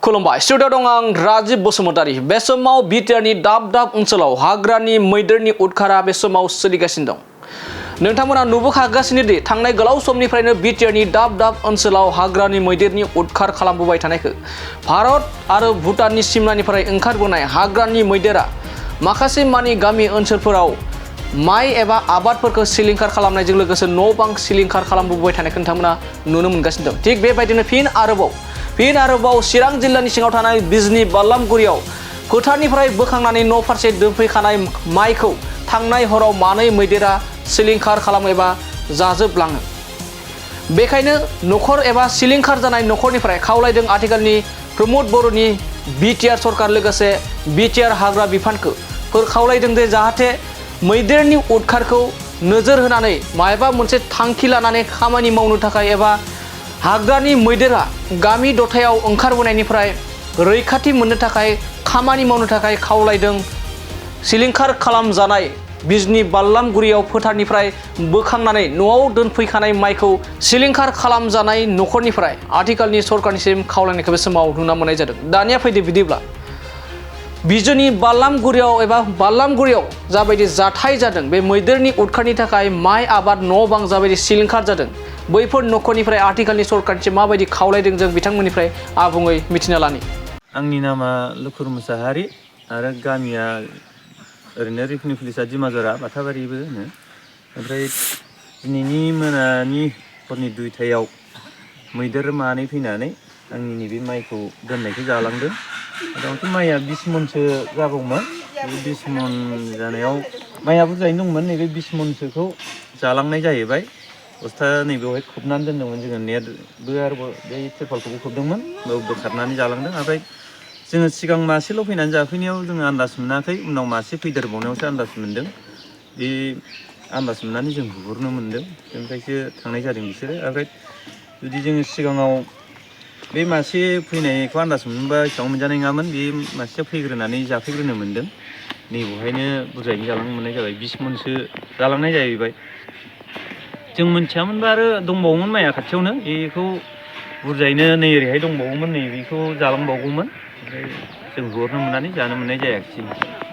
खुलुमबाय स्टुडिअ दं आं राजीब बसुमतारी। बे समाव बिटिआरनि दाब दाब ओनसोलाव हाग्रानि मैदेरनि उदखारा बे समाव सोलिगासिनो दं। नोंथांमोना नुबोखागासिनो दि थांनाय गोलाव समनिफ्रायनो बिटिआरनि दाब दाब ओनसोलाव हाग्रानि मैदेरनि उदखार खालामबोबाय थानायखौ भारत आरो भुटाननि सिमनानिफ्राय ओंखारबोनाय हाग्रानि मैदेरा माखासे मानि गामि ओनसोलफोराव माइ एबा आबादफोरखौ सिलिंखार खालामनायजों लोगोसे न' बां सिलिंखार खालामबोबाय थानायखौ नोंथांमोना नुनो मोनगासिनो दं। थिग बेबायदिनो फिन आरोबाव चिरां जिल्लानि सिङाव थानाय बिजनी बालामगुरियाव फोथारनिफ्राय बोखांनानै न' फारसे दोनफैखानाय माइखौ थांनाय हराव मानै मैदेरा सिलिंखार खालामो एबा जाजोबलाङो। बेखायनो नखर एबा सिलिंखार जानाय नखरनिफ्राय खावलायदों आथिखालनि प्रमोद बर'नि बिटिआर सरकार लोगोसे बिटिआर हाग्रा बिफानखौ खावलायदों जे जाहाथे मैदेरनि उदखारखौ नोजोर होनानै माबा मोनसे थांखि लानानै खामानि मावनो थाखाय एबा हाग्रानि मैदेरा गामि दथायाव ओंखारबोनायनिफ्राय रैखाथि मोननो थाखाय खामानि मावनो थाखाय खावलायदों। सिलिंखार खालामजानाय बिजनी बालामगुरियाव फोथारनिफ्राय बोखांनानै न'आव दोनफैखानाय माइखौ सिलिंखार खालामजानाय नखरनिफ्राय आथिखालनि सरकारनिसिम खावलायनायखौ बे समाव नुनो मोननाय जादों। दानिया फैदो बिदिब्ला बिजनी बालामगुरियाव जाबायदि जाथाय जादों, बे मैदेरनि उदखारनि थाखाय माइ आबाद न' बां जाबायदि सिलिंखार जादों, बैफोर नखरनिफ्राय आथिखालनि सरकारनिसिम माबायदि खावलायदों जों बिथांमोननिफ्राय आबुङै मिथिना लानि। आंनि नामा लुखुर मुसाहारि आरो गामिया ओरैनो रिफिनि पुलिसा दिमाजरा बाथाबारिबो होनो। ओमफ्राय दिनैनि मोनानि हरनि 2टायाव मैदेर मानै फैनानै आंनि नैबे माइखौ दोननायखौ जालांदों। मथा-मथि माइया 20 मनसो जागौमोन। बे 20 मन जानायाव माइया बुरजायैनो दंमोन। नैबे 20 मनसोखौ जालांनाय जाहैबाय। बस्था नैबेवहाय खोबनानै दोनदोंमोन जोङो, नेटबो आरो बै तिरपालखौबो खोबदोंमोन, बेयाव बोखारनानै जालांदों। ओमफ्राय जोङो सिगां मासेल' फैनानै जाफैनायाव जोङो आन्दाज मोनाखै, उनाव मासे फैदेरबावनायावसो आन्दाज मोन्दों। बे आन्दाज मोननानै जों होहरनो मोन्दों, बेनिफ्रायसो थांनाय जादों बिसोरो। ओमफ्राय जुदि जोङो सिगाङाव बे मासे फैनायखौ आन्दाज मोनबा एसेबां मोनजानाय नङामोन। बे मासेया फैग्रोनानै जाफैग्रोनो मोन्दों। नैबेवहायनो बुरजायैनो जालांनो मोननाय जाबाय। 20 मनसो जालांनाय जाहैबाय। जों मोनथियामोनबा आरो दंबावोमोन माइया खाथियावनो, बेखौ बुरजायैनो नै ओरैहाय दंबावोमोन, नैबेखौ जालांबावगौमोन। ओमफ्राय जों हरनो मोननानै जानो मोननाय जायाखिसै।